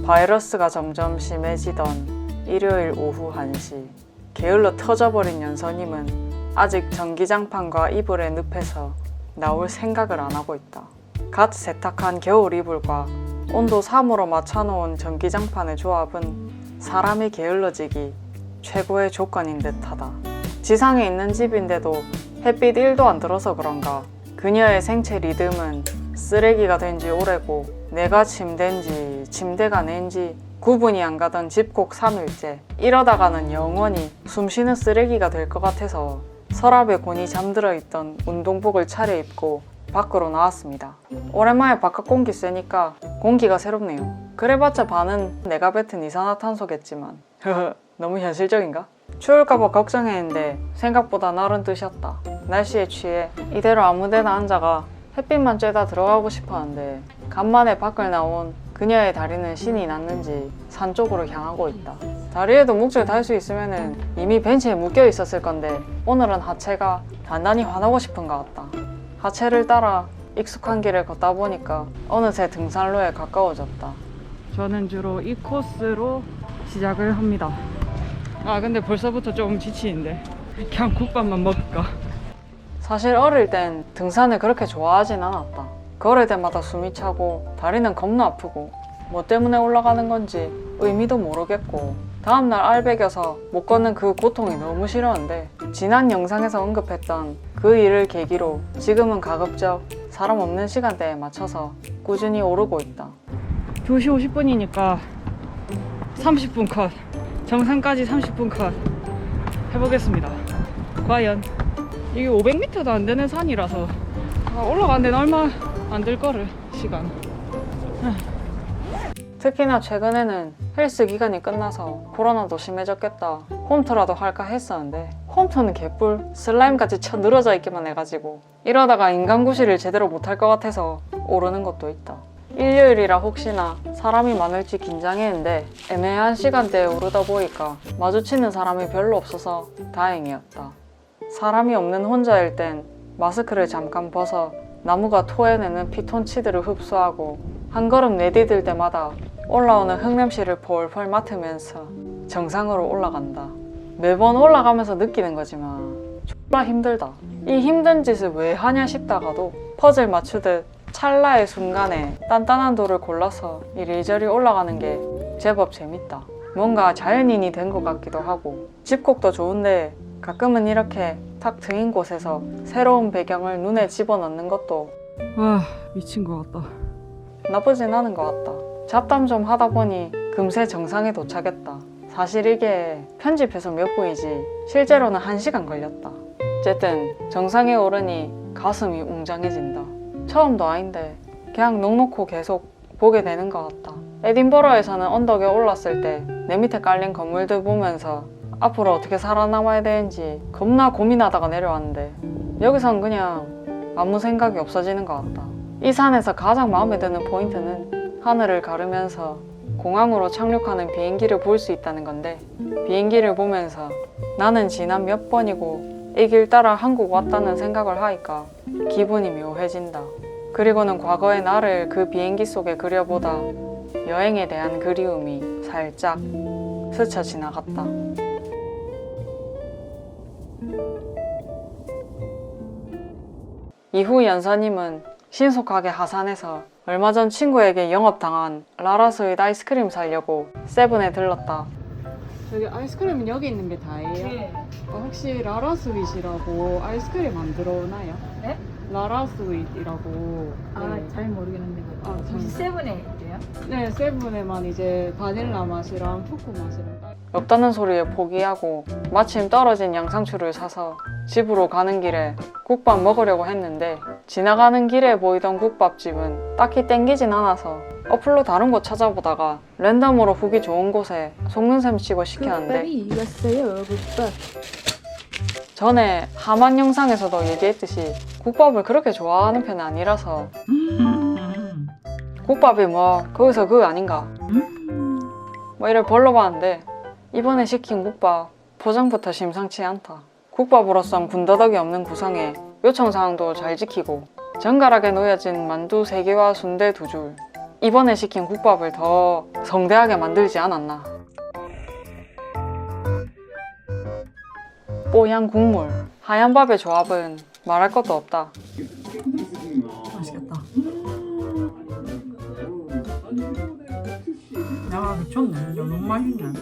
바이러스가 점점 심해지던 일요일 오후 1시 게을러 터져버린 연서님은 아직 전기장판과 이불의 늪에서 나올 생각을 안 하고 있다. 갓 세탁한 겨울 이불과 온도 3으로 맞춰놓은 전기장판의 조합은 사람이 게을러지기 최고의 조건인 듯하다. 지상에 있는 집인데도 햇빛 1도 안 들어서 그런가 그녀의 생체 리듬은 쓰레기가 된 지 오래고 내가 침대인지 침대가 낸지 구분이 안 가던 집콕 3일째. 이러다가는 영원히 숨쉬는 쓰레기가 될 것 같아서 서랍에 곤히 잠들어 있던 운동복을 차려입고 밖으로 나왔습니다. 오랜만에 바깥 공기 쐬니까 공기가 새롭네요. 그래봤자 반은 내가 뱉은 이산화탄소겠지만 너무 현실적인가? 추울까봐 걱정했는데 생각보다 날은 뜨셨다. 날씨에 취해 이대로 아무데나 앉아가 햇빛만 쬐다 들어가고 싶었는데 간만에 밖을 나온 그녀의 다리는 신이 났는지 산 쪽으로 향하고 있다. 다리에도 묵줄 달 수 있으면 이미 벤치에 묶여 있었을 건데 오늘은 하체가 단단히 화나고 싶은 것 같다. 하체를 따라 익숙한 길을 걷다 보니까 어느새 등산로에 가까워졌다. 저는 주로 이 코스로 시작을 합니다. 근데 벌써부터 좀 지치는데 그냥 국밥만 먹을까? 사실 어릴 땐 등산을 그렇게 좋아하진 않았다. 걸을 때마다 숨이 차고 다리는 겁나 아프고 뭐 때문에 올라가는 건지 의미도 모르겠고 다음날 알배겨서 못 걷는 그 고통이 너무 싫었는데 지난 영상에서 언급했던 그 일을 계기로 지금은 가급적 사람 없는 시간대에 맞춰서 꾸준히 오르고 있다. 2시 50분이니까 30분 컷, 정상까지 30분 컷 해보겠습니다. 과연 이게 500m도 안 되는 산이라서 올라가는 데는 얼마 안 들 거를 시간. 특히나 최근에는 헬스 기간이 끝나서 코로나도 심해졌겠다 홈트라도 할까 했었는데 홈트는 개뿔 슬라임같이 쳐 늘어져 있기만 해가지고 이러다가 인간구실을 제대로 못할 것 같아서 오르는 것도 있다. 일요일이라 혹시나 사람이 많을지 긴장했는데 애매한 시간대에 오르다 보니까 마주치는 사람이 별로 없어서 다행이었다. 사람이 없는 혼자일 땐 마스크를 잠깐 벗어 나무가 토해내는 피톤치드를 흡수하고 한 걸음 내디딜 때마다 올라오는 흙냄새를 폴폴 맡으면서 정상으로 올라간다. 매번 올라가면서 느끼는 거지만 정말 힘들다. 이 힘든 짓을 왜 하냐 싶다가도 퍼즐 맞추듯 찰나의 순간에 단단한 돌을 골라서 이리저리 올라가는 게 제법 재밌다. 뭔가 자연인이 된 것 같기도 하고 집콕도 좋은데 가끔은 이렇게 탁 트인 곳에서 새로운 배경을 눈에 집어넣는 것도 미친 것 같다. 나쁘진 않은 것 같다. 잡담 좀 하다 보니 금세 정상에 도착했다. 사실 이게 편집해서 몇 분이지 실제로는 1시간 걸렸다. 어쨌든 정상에 오르니 가슴이 웅장해진다. 처음도 아닌데 그냥 넋놓고 계속 보게 되는 것 같다. 에딘버러에서는 언덕에 올랐을 때 내 밑에 깔린 건물들 보면서 앞으로 어떻게 살아남아야 되는지 겁나 고민하다가 내려왔는데 여기선 그냥 아무 생각이 없어지는 것 같다. 이 산에서 가장 마음에 드는 포인트는 하늘을 가르면서 공항으로 착륙하는 비행기를 볼 수 있다는 건데 비행기를 보면서 나는 지난 몇 번이고 이 길 따라 한국 왔다는 생각을 하니까 기분이 묘해진다. 그리고는 과거의 나를 그 비행기 속에 그려보다 여행에 대한 그리움이 살짝 스쳐 지나갔다. 이후 연서님은 신속하게 하산해서 얼마 전 친구에게 영업당한 라라스윗 아이스크림 사려고 세븐에 들렀다. 저기 아이스크림은 여기 있는 게 다예요? 네. 혹시 라라스윗이라고 아이스크림 안 들어오나요? 네? 라라스윗이라고. 네. 잘 모르겠는데. 혹시 세븐에 있대요? 네, 세븐에만 이제 바닐라 맛이랑 초코 맛이랑 없다는 소리에 포기하고 마침 떨어진 양상추를 사서 집으로 가는 길에 국밥 먹으려고 했는데 지나가는 길에 보이던 국밥집은 딱히 땡기진 않아서 어플로 다른 곳 찾아보다가 랜덤으로 후기 좋은 곳에 속는 셈 치고 시켰는데 국밥이 왔어요, 국밥. 전에 하만 영상에서도 얘기했듯이 국밥을 그렇게 좋아하는 편은 아니라서 국밥이 뭐 거기서 그거 아닌가 뭐 이를 벌러봤는데 이번에 시킨 국밥 포장부터 심상치 않다. 국밥으로선 군더더기 없는 구성에 요청사항도 잘 지키고 정갈하게 놓여진 만두 3개와 순대 2줄 이번에 시킨 국밥을 더 성대하게 만들지 않았나. 뽀얀 국물, 하얀 밥의 조합은 말할 것도 없다. 맛있겠다. 야, 미쳤네. 너무 맛있네.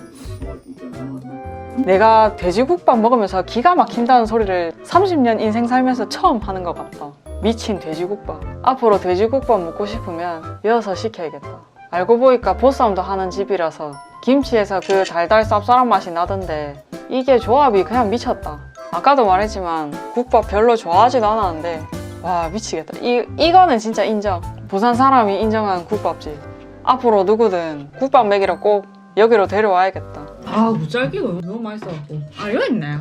내가 돼지국밥 먹으면서 기가 막힌다는 소리를 30년 인생 살면서 처음 하는 것 같다. 미친 돼지국밥. 앞으로 돼지국밥 먹고 싶으면 이어서 시켜야겠다. 알고 보니까 보쌈도 하는 집이라서 김치에서 그 달달 쌉쌀한 맛이 나던데 이게 조합이 그냥 미쳤다. 아까도 말했지만 국밥 별로 좋아하지도 않았는데 와 미치겠다. 이거는 진짜 인정. 부산 사람이 인정한 국밥집. 앞으로 누구든 국밥 먹이러 꼭 여기로 데려와야겠다. 아, 무짤기가 너무 맛있어갖고. 아, 여기 있네.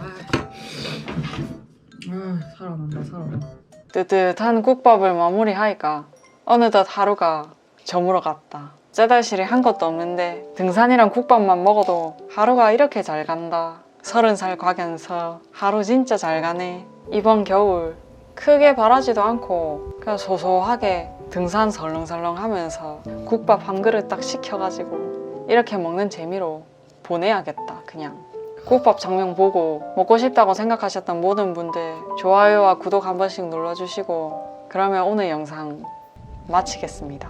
살아난다, 살아난다. 뜨뜻한 국밥을 마무리하니까 어느덧 하루가 저물어 갔다. 째달실이 한 것도 없는데 등산이랑 국밥만 먹어도 하루가 이렇게 잘 간다. 30살 과견서 하루 진짜 잘 가네. 이번 겨울 크게 바라지도 않고 그냥 소소하게 등산 설렁설렁 하면서 국밥 한 그릇 딱 시켜가지고 이렇게 먹는 재미로 보내야겠다. 그냥 국밥 장면 보고 먹고 싶다고 생각하셨던 모든 분들 좋아요와 구독 한 번씩 눌러주시고 그러면 오늘 영상 마치겠습니다.